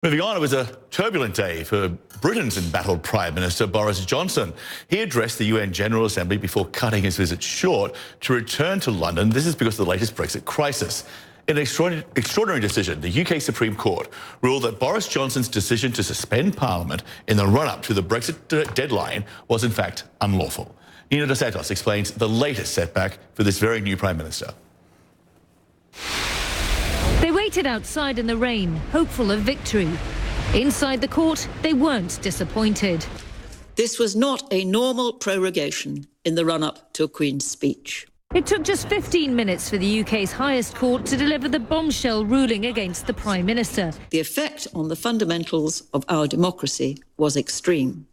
Moving on, it was a turbulent day for Britain's embattled Prime Minister Boris Johnson. He addressed the UN General Assembly before cutting his visit short to return to London. This is because of the latest Brexit crisis. In an extraordinary decision, the UK Supreme Court ruled that Boris Johnson's decision to suspend Parliament in the run-up to the Brexit deadline was in fact unlawful. Nina Dos Santos explains the latest setback for this very new Prime Minister. They waited outside in the rain, hopeful of victory. Inside the court, they weren't disappointed. This was not a normal prorogation in the run-up to a Queen's speech. It took just 15 minutes for the UK's highest court to deliver the bombshell ruling against the Prime Minister. The effect on the fundamentals of our democracy was extreme.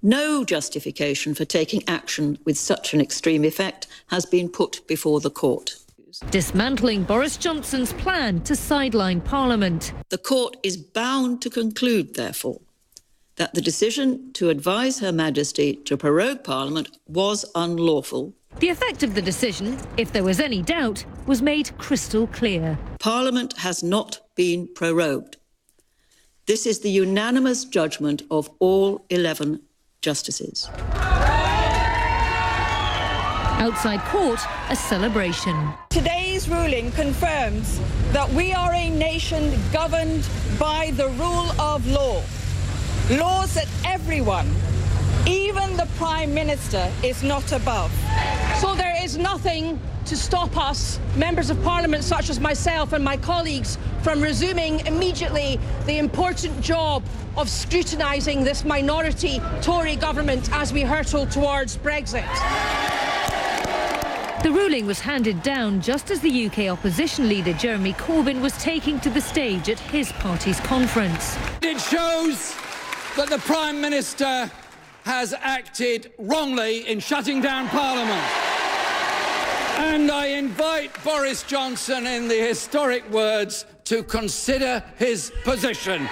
No justification for taking action with such an extreme effect has been put before the court. Dismantling Boris Johnson's plan to sideline Parliament. The court is bound to conclude, therefore, that the decision to advise Her Majesty to prorogue Parliament was unlawful. The effect of the decision, if there was any doubt, was made crystal clear. Parliament has not been prorogued. This is the unanimous judgment of all 11 justices. Outside court, a celebration. Today's ruling confirms that we are a nation governed by the rule of law. Laws that everyone, even the Prime Minister, is not above. So there is nothing to stop us, members of Parliament such as myself and my colleagues, from resuming immediately the important job of scrutinising this minority Tory government as we hurtle towards Brexit. The ruling was handed down just as the UK opposition leader Jeremy Corbyn was taking to the stage at his party's conference. It shows that the Prime Minister has acted wrongly in shutting down Parliament. And I invite Boris Johnson, in the historic words, to consider his position.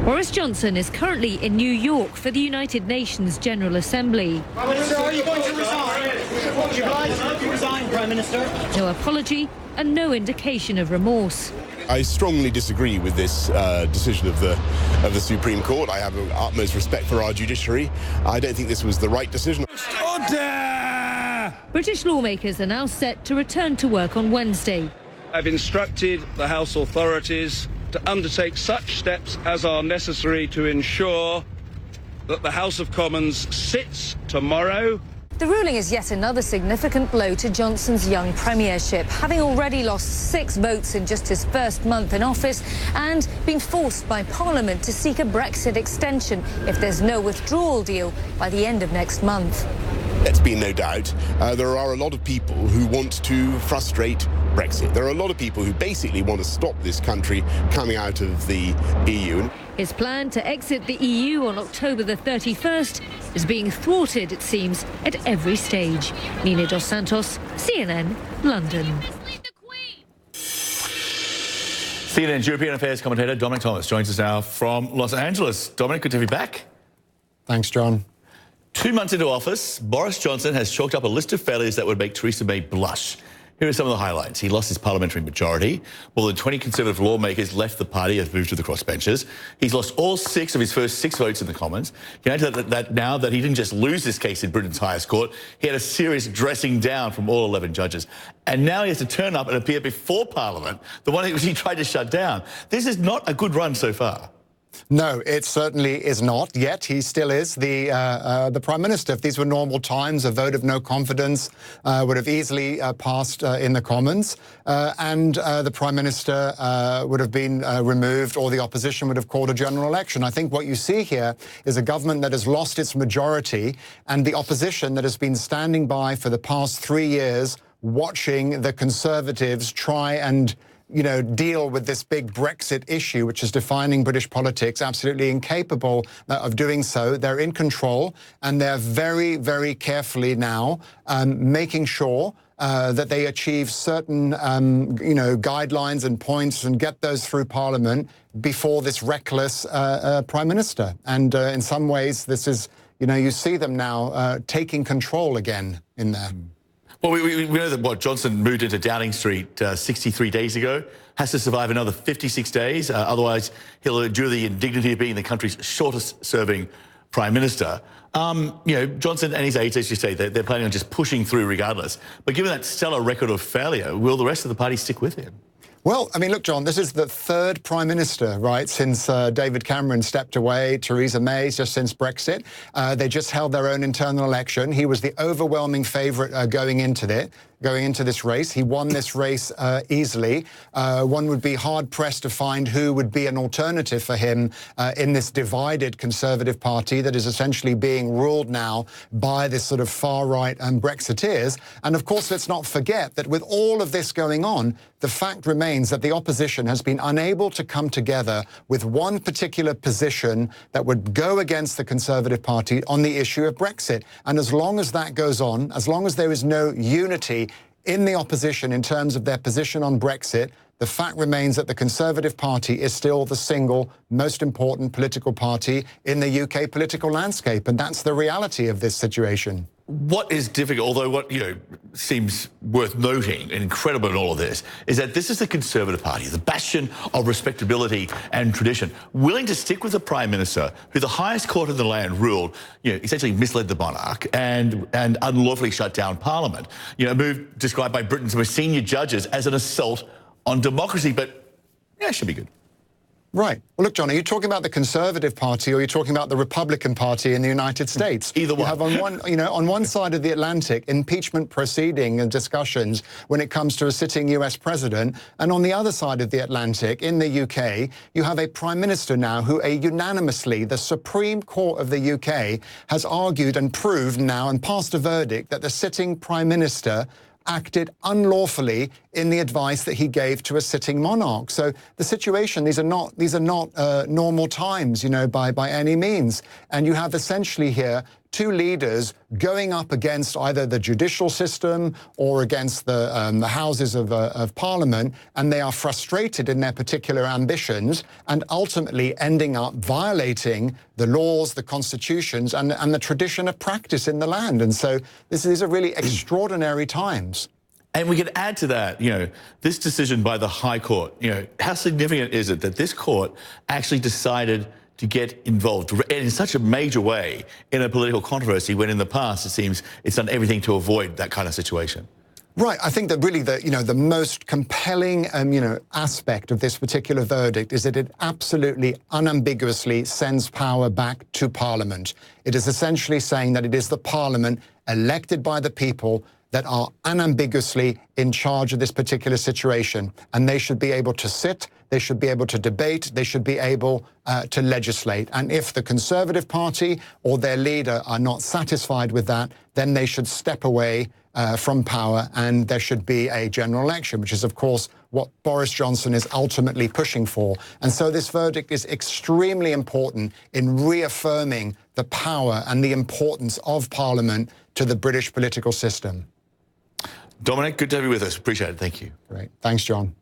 Boris Johnson is currently in New York for the United Nations General Assembly. Prime Minister, are you going to resign? Would you like to resign, Prime Minister? No apology and no indication of remorse. I strongly disagree with this decision of the Supreme Court. I have utmost respect for our judiciary. I don't think this was the right decision. Order! British lawmakers are now set to return to work on Wednesday. I've instructed the House authorities to undertake such steps as are necessary to ensure that the House of Commons sits tomorrow. The ruling is yet another significant blow to Johnson's young premiership, having already lost 6 votes in just his first month in office and been forced by Parliament to seek a Brexit extension if there's no withdrawal deal by the end of next month. Let's be in no doubt, there are a lot of people who want to frustrate Brexit. There are a lot of people who basically want to stop this country coming out of the EU. His plan to exit the EU on October the 31st is being thwarted, it seems, at every stage. Nina Dos Santos, CNN, London. CNN's European Affairs commentator Dominic Thomas joins us now from Los Angeles. Dominic, good to have you back. Thanks, John. 2 months into office, Boris Johnson has chalked up a list of failures that would make Theresa May blush. Here are some of the highlights. He lost his parliamentary majority. More than 20 Conservative lawmakers left the party and moved to the crossbenches. He's lost all 6 of his first 6 votes in the Commons. Can I tell you that now that he didn't just lose this case in Britain's highest court, he had a serious dressing down from all 11 judges. And now he has to turn up and appear before Parliament, the one which he tried to shut down. This is not a good run so far. No, it certainly is not. Yet he still is the Prime Minister. If these were normal times, a vote of no confidence would have easily passed in the Commons, and the Prime Minister would have been removed, or the opposition would have called a general election. I think what you see here is a government that has lost its majority, and the opposition that has been standing by for the past 3 years, watching the Conservatives try and deal with this big Brexit issue, which is defining British politics, absolutely incapable of doing so. They're in control, and they're very, very carefully now making sure that they achieve certain, guidelines and points and get those through Parliament before this reckless Prime Minister. And in some ways, this is, you see them now taking control again in there. Well, we know that, Johnson moved into Downing Street 63 days ago, has to survive another 56 days. Otherwise, he'll endure the indignity of being the country's shortest-serving Prime Minister. Johnson and his aides, as you say, they're planning on just pushing through regardless. But given that stellar record of failure, will the rest of the party stick with him? Well, I mean, look, John, this is the third Prime Minister, right, since David Cameron stepped away, Theresa May just since Brexit. They just held their own internal election. He was the overwhelming favourite going into this race. He won this race easily. One would be hard-pressed to find who would be an alternative for him in this divided Conservative Party that is essentially being ruled now by this sort of far-right Brexiteers. And, of course, let's not forget that with all of this going on, the fact remains that the opposition has been unable to come together with one particular position that would go against the Conservative Party on the issue of Brexit. And as long as that goes on, as long as there is no unity in the opposition in terms of their position on Brexit, the fact remains that the Conservative Party is still the single most important political party in the UK political landscape. And that's the reality of this situation. What is difficult, although what seems worth noting and incredible in all of this, is that this is the Conservative Party, the bastion of respectability and tradition, willing to stick with a Prime Minister who the highest court in the land ruled, essentially misled the monarch and unlawfully shut down Parliament. A move described by Britain's most senior judges as an assault on democracy, but it should be good. Right. Well, look, John, are you talking about the Conservative Party or are you talking about the Republican Party in the United States? Either one. You have on one side of the Atlantic, impeachment proceeding and discussions when it comes to a sitting US president. And on the other side of the Atlantic, in the UK, you have a Prime Minister now who unanimously, the Supreme Court of the UK has argued and proved now and passed a verdict that the sitting Prime Minister acted unlawfully in the advice that he gave to a sitting monarch. So the situation, these are not normal times, by any means. And you have essentially here two leaders going up against either the judicial system or against the Houses of Parliament, and they are frustrated in their particular ambitions and ultimately ending up violating the laws, the constitutions, and the tradition of practice in the land. And so these are really extraordinary times. And we could add to that, this decision by the High Court, how significant is it that this court actually decided to get involved in such a major way in a political controversy when in the past it seems it's done everything to avoid that kind of situation? Right. I think that really the most compelling aspect of this particular verdict is that it absolutely unambiguously sends power back to Parliament. It is essentially saying that it is the Parliament elected by the people that are unambiguously in charge of this particular situation. And they should be able to sit, they should be able to debate, they should be able to legislate. And if the Conservative Party or their leader are not satisfied with that, then they should step away from power and there should be a general election, which is, of course, what Boris Johnson is ultimately pushing for. And so this verdict is extremely important in reaffirming the power and the importance of Parliament to the British political system. Dominic, good to have you with us. Appreciate it. Thank you. Great. Thanks, John.